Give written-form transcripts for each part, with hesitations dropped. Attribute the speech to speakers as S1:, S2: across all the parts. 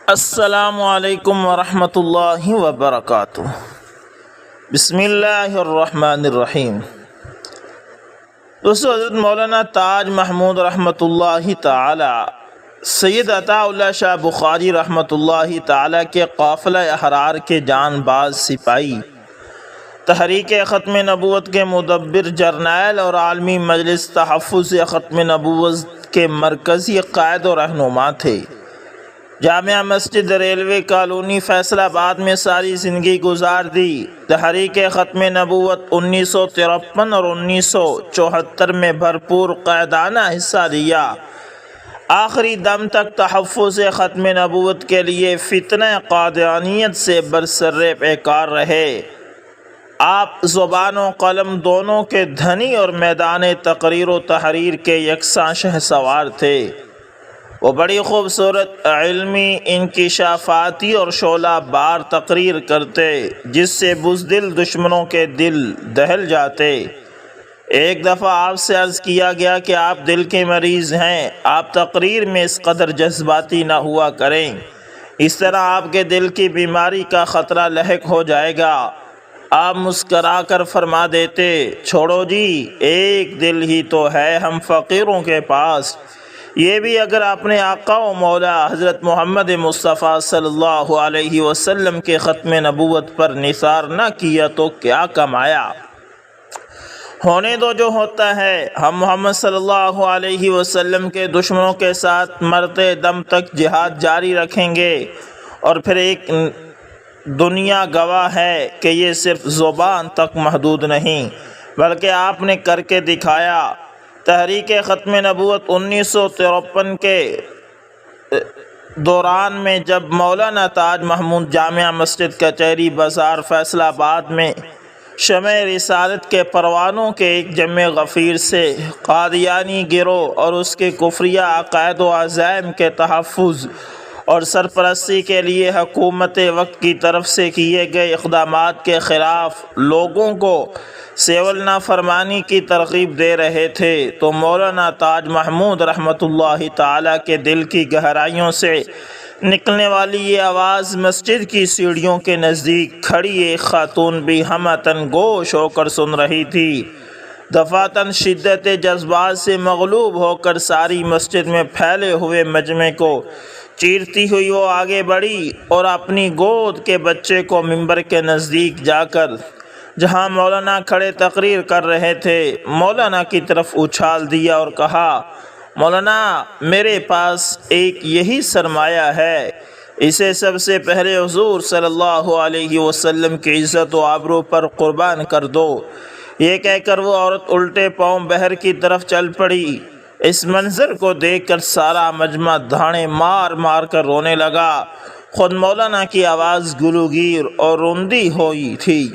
S1: السلام علیکم ورحمۃ اللہ وبرکاتہ۔ بسم اللہ الرحمن الرحیم۔ دوستو، حضرت مولانا تاج محمود رحمۃ اللہ تعالی، سید عطا اللہ شاہ بخاری رحمۃ اللہ تعالی کے قافلہ احرار کے جان باز سپاہی، تحریک ختم نبوت کے مدبر جرنیل اور عالمی مجلس تحفظ ختم نبوت کے مرکزی قائد و رہنما تھے۔ جامع مسجد ریلوے کالونی فیصل آباد میں ساری زندگی گزار دی۔ تحریک ختم نبوت 1953 اور 1974 میں بھرپور قائدانہ حصہ لیا۔ آخری دم تک تحفظ ختم نبوت کے لیے فتنہ قادیانیت سے برسر پیکار رہے۔ آپ زبان و قلم دونوں کے دھنی اور میدان تقریر و تحریر کے یکساں شہسوار تھے۔ وہ بڑی خوبصورت علمی، انکشافاتی اور شعلہ بار تقریر کرتے، جس سے بزدل دشمنوں کے دل دہل جاتے۔ ایک دفعہ آپ سے عرض کیا گیا کہ آپ دل کے مریض ہیں، آپ تقریر میں اس قدر جذباتی نہ ہوا کریں، اس طرح آپ کے دل کی بیماری کا خطرہ لاحق ہو جائے گا۔ آپ مسکرا کر فرما دیتے، چھوڑو جی، ایک دل ہی تو ہے ہم فقیروں کے پاس، یہ بھی اگر اپنے آقا و مولا حضرت محمد مصطفیٰ صلی اللہ علیہ وسلم کے ختم نبوت پر نثار نہ کیا تو کیا کمایا۔ ہونے دو جو ہوتا ہے، ہم محمد صلی اللہ علیہ وسلم کے دشمنوں کے ساتھ مرتے دم تک جہاد جاری رکھیں گے۔ اور پھر ایک دنیا گواہ ہے کہ یہ صرف زبان تک محدود نہیں بلکہ آپ نے کر کے دکھایا۔ تحریک ختم نبوت 1953 کے دوران میں جب مولانا تاج محمود جامع مسجد کچہری بازار فیصل آباد میں شمع رسالت کے پروانوں کے ایک جمع غفیر سے قادیانی گروہ اور اس کے کفریہ عقائد و عزائم کے تحفظ اور سرپرستی کے لیے حکومت وقت کی طرف سے کیے گئے اقدامات کے خلاف لوگوں کو سیول نافرمانی کی ترغیب دے رہے تھے، تو مولانا تاج محمود رحمۃ اللہ تعالی کے دل کی گہرائیوں سے نکلنے والی یہ آواز مسجد کی سیڑھیوں کے نزدیک کھڑی ایک خاتون بھی ہمتن گوش ہو کر سن رہی تھی۔ دفعتاً شدت جذبات سے مغلوب ہو کر ساری مسجد میں پھیلے ہوئے مجمع کو چیرتی ہوئی وہ آگے بڑھی اور اپنی گود کے بچے کو ممبر کے نزدیک جا کر، جہاں مولانا کھڑے تقریر کر رہے تھے، مولانا کی طرف اچھال دیا اور کہا، مولانا، میرے پاس ایک یہی سرمایہ ہے، اسے سب سے پہلے حضور صلی اللہ علیہ وسلم کی عزت و آبرو پر قربان کر دو۔ یہ کہہ کر وہ عورت الٹے پاؤں بہر کی طرف چل پڑی۔ اس منظر کو دیکھ کر سارا مجمع دھاڑے مار مار کر رونے لگا۔ خود مولانا کی آواز گلوگیر اور روندی ہوئی تھی۔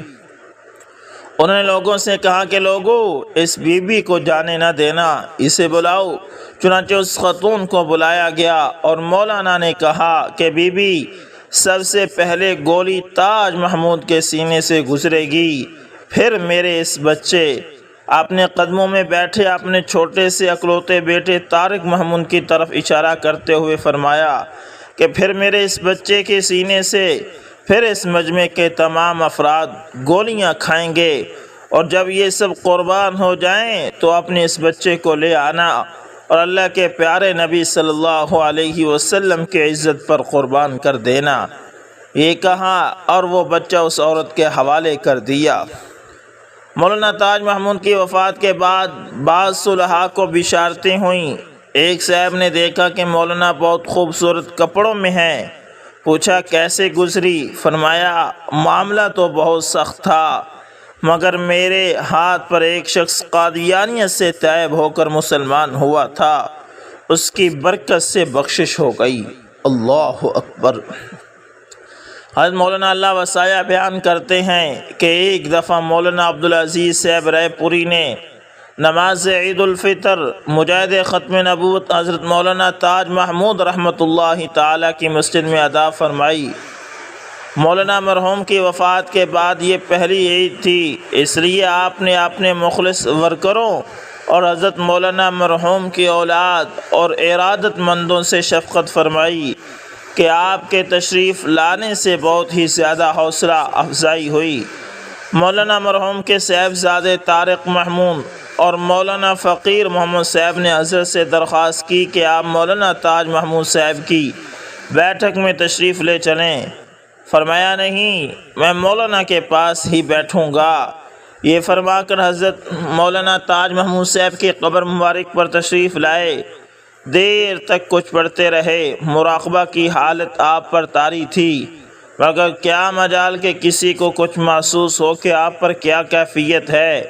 S1: انہوں نے لوگوں سے کہا کہ لوگو، اس بی بی کو جانے نہ دینا، اسے بلاؤ۔ چنانچہ اس خاتون کو بلایا گیا اور مولانا نے کہا کہ بی بی، سب سے پہلے گولی تاج محمود کے سینے سے گزرے گی، پھر میرے اس بچے۔ اپنے قدموں میں بیٹھے اپنے چھوٹے سے اکلوتے بیٹے طارق محمود کی طرف اشارہ کرتے ہوئے فرمایا کہ پھر میرے اس بچے کے سینے سے، پھر اس مجمع کے تمام افراد گولیاں کھائیں گے، اور جب یہ سب قربان ہو جائیں تو اپنے اس بچے کو لے آنا اور اللہ کے پیارے نبی صلی اللہ علیہ وسلم کی عزت پر قربان کر دینا۔ یہ کہا اور وہ بچہ اس عورت کے حوالے کر دیا۔ مولانا تاج محمود کی وفات کے بعد بعض صلحاء کو بشارتیں ہوئیں۔ ایک صاحب نے دیکھا کہ مولانا بہت خوبصورت کپڑوں میں ہیں، پوچھا کیسے گزری؟ فرمایا معاملہ تو بہت سخت تھا، مگر میرے ہاتھ پر ایک شخص قادیانیت سے تائب ہو کر مسلمان ہوا تھا، اس کی برکت سے بخشش ہو گئی۔ اللہ اکبر۔ حضرت مولانا اللہ وسایہ بیان کرتے ہیں کہ ایک دفعہ مولانا عبدالعزیز صاحب رائے پوری نے نماز عید الفطر مجاہد ختم نبوت حضرت مولانا تاج محمود رحمۃ اللہ تعالی کی مسجد میں ادا فرمائی۔ مولانا مرحوم کی وفات کے بعد یہ پہلی عید تھی، اس لیے آپ نے اپنے مخلص ورکروں اور حضرت مولانا مرحوم کی اولاد اور ارادت مندوں سے شفقت فرمائی کہ آپ کے تشریف لانے سے بہت ہی زیادہ حوصلہ افزائی ہوئی۔ مولانا مرحوم کے صاحبزادے طارق محمود اور مولانا فقیر محمد صاحب نے حضرت سے درخواست کی کہ آپ مولانا تاج محمود صاحب کی بیٹھک میں تشریف لے چلیں۔ فرمایا نہیں، میں مولانا کے پاس ہی بیٹھوں گا۔ یہ فرما کر حضرت مولانا تاج محمود صاحب کی قبر مبارک پر تشریف لائے۔ دیر تک کچھ پڑھتے رہے۔ مراقبہ کی حالت آپ پر طاری تھی، مگر کیا مجال کہ کسی کو کچھ محسوس ہو کہ آپ پر کیا کیفیت ہے۔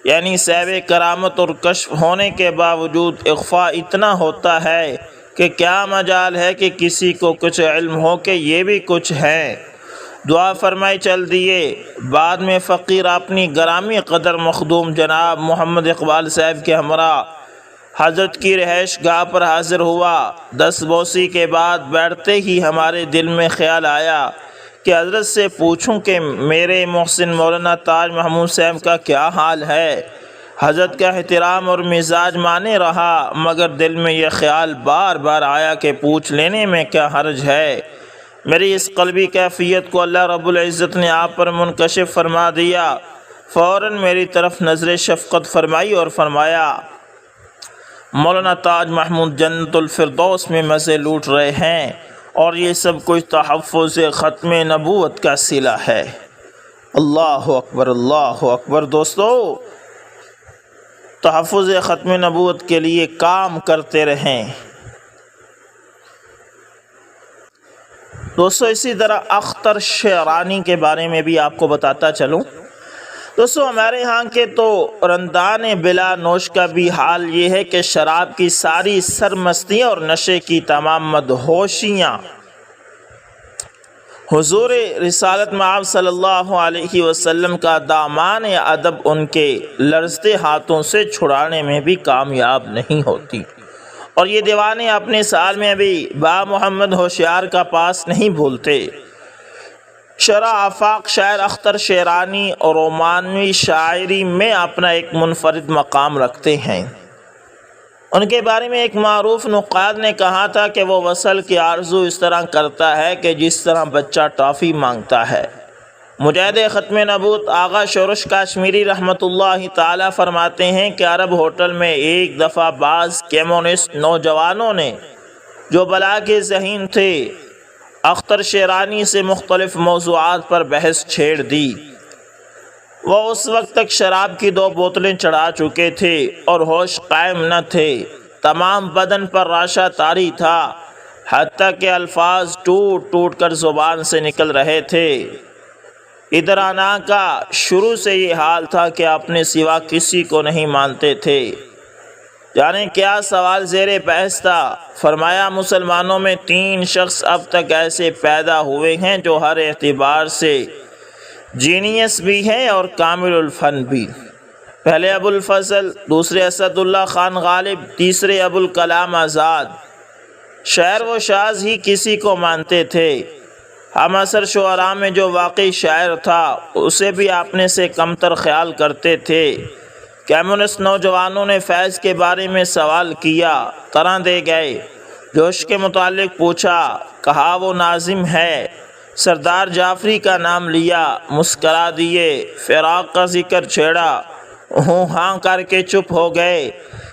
S1: یعنی صاحب کرامت اور کشف ہونے کے باوجود اخفاء اتنا ہوتا ہے کہ کیا مجال ہے کہ کسی کو کچھ علم ہو کہ یہ بھی کچھ ہے۔ دعا فرمائی چل دیے۔ بعد میں فقیر اپنی گرامی قدر مخدوم جناب محمد اقبال صاحب کے ہمراہ حضرت کی رہائش گاہ پر حاضر ہوا۔ دست بوسی کے بعد بیٹھتے ہی ہمارے دل میں خیال آیا کہ حضرت سے پوچھوں کہ میرے محسن مولانا تاج محمود صاحب کا کیا حال ہے۔ حضرت کا احترام اور مزاج مانے رہا، مگر دل میں یہ خیال بار بار آیا کہ پوچھ لینے میں کیا حرج ہے۔ میری اس قلبی کیفیت کو اللہ رب العزت نے آپ پر منکشف فرما دیا۔ فوراً میری طرف نظر شفقت فرمائی اور فرمایا، مولانا تاج محمود جنت الفردوس میں مزے لوٹ رہے ہیں، اور یہ سب کچھ تحفظ ختم نبوت کا صلہ ہے۔ اللہ اکبر، اللہ اکبر۔ دوستو، تحفظ ختم نبوت کے لیے کام کرتے رہیں۔ دوستو، اسی طرح اختر شعرانی کے بارے میں بھی آپ کو بتاتا چلوں۔ دوستو، ہمارے ہاں کے تو رندان بلا نوش کا بھی حال یہ ہے کہ شراب کی ساری سرمستیاں اور نشے کی تمام مدہوشیاں حضور رسالت مآب صلی اللہ علیہ وسلم کا دامان ادب ان کے لرزتے ہاتھوں سے چھڑانے میں بھی کامیاب نہیں ہوتی، اور یہ دیوانے اپنے سال میں بھی با محمد ہوشیار کا پاس نہیں بھولتے۔ شرح آفاق شاعر اختر شعرانی اور رومانوی شاعری میں اپنا ایک منفرد مقام رکھتے ہیں۔ ان کے بارے میں ایک معروف نقاد نے کہا تھا کہ وہ وصل کی آرزو اس طرح کرتا ہے کہ جس طرح بچہ ٹافی مانگتا ہے۔ مجاہد ختم نبوت آغا شورش کاشمیری رحمۃ اللہ تعالی فرماتے ہیں کہ عرب ہوٹل میں ایک دفعہ بعض کمیونسٹ نوجوانوں نے جو بلا کے ذہین تھے اختر شعرانی سے مختلف موضوعات پر بحث چھیڑ دی۔ وہ اس وقت تک شراب کی 2 بوتلیں چڑھا چکے تھے اور ہوش قائم نہ تھے۔ تمام بدن پر راشہ طاری تھا، حتیٰ کہ الفاظ ٹوٹ ٹوٹ کر زبان سے نکل رہے تھے۔ ادھر آنا کا شروع سے یہ حال تھا کہ اپنے سوا کسی کو نہیں مانتے تھے۔ یعنی کیا سوال زیر بحث تھا؟ فرمایا، مسلمانوں میں 3 شخص اب تک ایسے پیدا ہوئے ہیں جو ہر اعتبار سے جینیس بھی ہیں اور کامل الفن بھی۔ پہلے ابو الفضل، دوسرے اسد اللہ خان غالب، تیسرے ابو الکلام آزاد۔ شاعر و شاذ ہی کسی کو مانتے تھے۔ ہم عصر شعراء میں جو واقعی شاعر تھا اسے بھی اپنے سے کمتر خیال کرتے تھے۔ کمیونسٹ نوجوانوں نے فیض کے بارے میں سوال کیا، طرح دے گئے۔ جوش کے متعلق پوچھا، کہا وہ ناظم ہے۔ سردار جعفری کا نام لیا، مسکرا دیے۔ فراق کا ذکر چھیڑا، ہوں ہاں کر کے چپ ہو گئے۔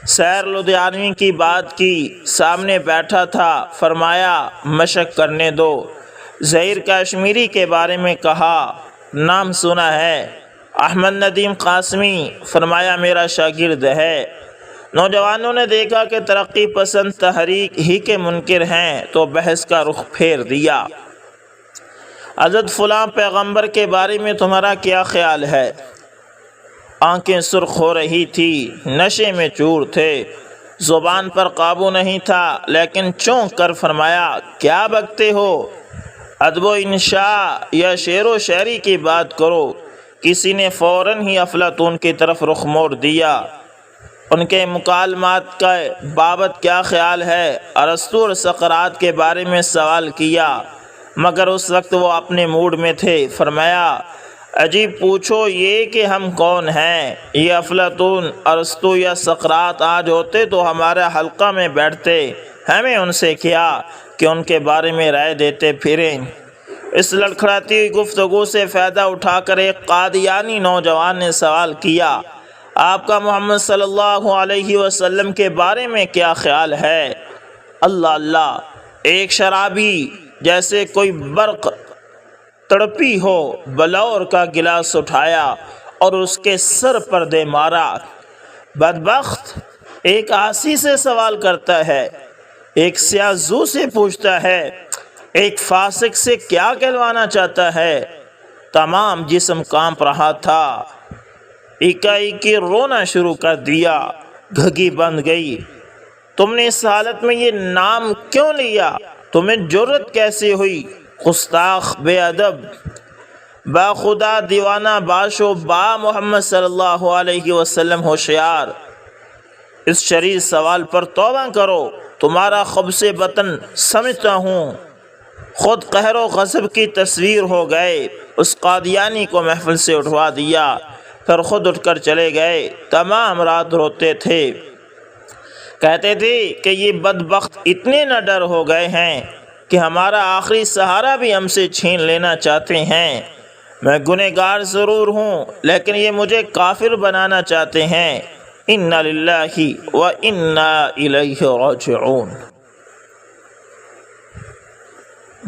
S1: سیر لدھیانوی کی بات کی، سامنے بیٹھا تھا، فرمایا مشق کرنے دو۔ ظہیر کاشمیری کے بارے میں کہا، نام سنا ہے۔ احمد ندیم قاسمی، فرمایا میرا شاگرد ہے۔ نوجوانوں نے دیکھا کہ ترقی پسند تحریک ہی کے منکر ہیں تو بحث کا رخ پھیر دیا۔ حضرت فلاں پیغمبر کے بارے میں تمہارا کیا خیال ہے؟ آنکھیں سرخ ہو رہی تھی، نشے میں چور تھے، زبان پر قابو نہیں تھا، لیکن چونک کر فرمایا، کیا بکتے ہو؟ ادب و انشاء یا شعر و شاعری کی بات کرو۔ کسی نے فوراً ہی افلاطون کی طرف رخ موڑ دیا۔ ان کے مکالمات کا بابت کیا خیال ہے؟ ارسطو اور سقراط کے بارے میں سوال کیا، مگر اس وقت وہ اپنے موڈ میں تھے۔ فرمایا، عجیب پوچھو یہ کہ ہم کون ہیں؟ یہ افلاطون، ارسطو یا سقراط آج ہوتے تو ہمارے حلقہ میں بیٹھتے، ہمیں ان سے کیا کہ ان کے بارے میں رائے دیتے پھریں۔ اس لڑکھڑاتی ہوئی گفتگو سے فائدہ اٹھا کر ایک قادیانی نوجوان نے سوال کیا، آپ کا محمد صلی اللہ علیہ وسلم کے بارے میں کیا خیال ہے؟ اللہ اللہ، ایک شرابی جیسے کوئی برق تڑپی ہو بلور کا گلاس اٹھایا اور اس کے سر پر دے مارا۔ بدبخت ایک عاصی سے سوال کرتا ہے، ایک سیاہ زو سے پوچھتا ہے، ایک فاسق سے کیا کہلوانا چاہتا ہے؟ تمام جسم کانپ رہا تھا، ایک رونا شروع کر دیا، گھگی بند گئی۔ تم نے اس حالت میں یہ نام کیوں لیا؟ تمہیں جرأت کیسے ہوئی؟ گستاخ، بے ادب، با خدا دیوانہ باش و با محمد صلی اللہ علیہ وسلم ہوشیار، اس شریر سوال پر توبہ کرو، تمہارا خبث بطن سمجھتا ہوں۔ خود قہر و غضب کی تصویر ہو گئے، اس قادیانی کو محفل سے اٹھوا دیا، پھر خود اٹھ کر چلے گئے۔ تمام رات روتے تھے، کہتے تھے کہ یہ بدبخت اتنے نہ ڈر ہو گئے ہیں کہ ہمارا آخری سہارا بھی ہم سے چھین لینا چاہتے ہیں۔ میں گنہگار ضرور ہوں لیکن یہ مجھے کافر بنانا چاہتے ہیں۔ انا للہ و انا الیہ راجعون۔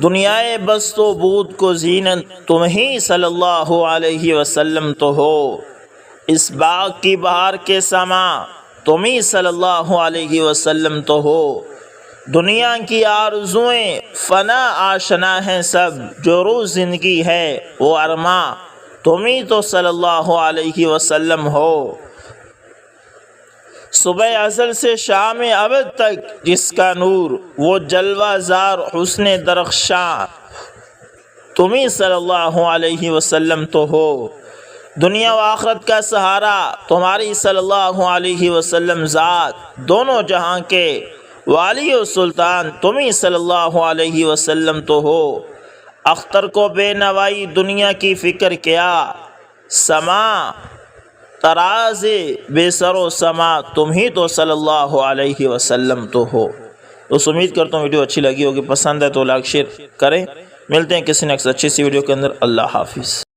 S1: دنیائے بست و بود کو زینت تم ہی صلی اللہ علیہ وسلم تو ہو، اس باغ کی بہار کے سما تم ہی صلی اللہ علیہ وسلم تو ہو۔ دنیا کی آرزوئیں فنا آشنا ہیں سب، جو روز زندگی ہے وہ ارماں تم ہی تو صلی اللہ علیہ وسلم ہو۔ صبح ازل سے شام ابد تک جس کا نور وہ جلوہ زار حسن درخشاں تم ہی صلی اللہ علیہ وسلم تو ہو۔ دنیا و آخرت کا سہارا تمہاری صلی اللہ علیہ وسلم ذات، دونوں جہاں کے والی و سلطان تم ہی صلی اللہ علیہ وسلم تو ہو۔ اختر کو بے نوائی دنیا کی فکر کیا، سما تراز بے سر و سما تم ہی تو صلی اللہ علیہ وسلم تو ہو۔ تو امید کرتا ہوں ویڈیو اچھی لگی ہوگی، پسند ہے تو لائک شیئر کریں۔ ملتے ہیں کسی نیکسٹ اچھی سی ویڈیو کے اندر۔ اللہ حافظ۔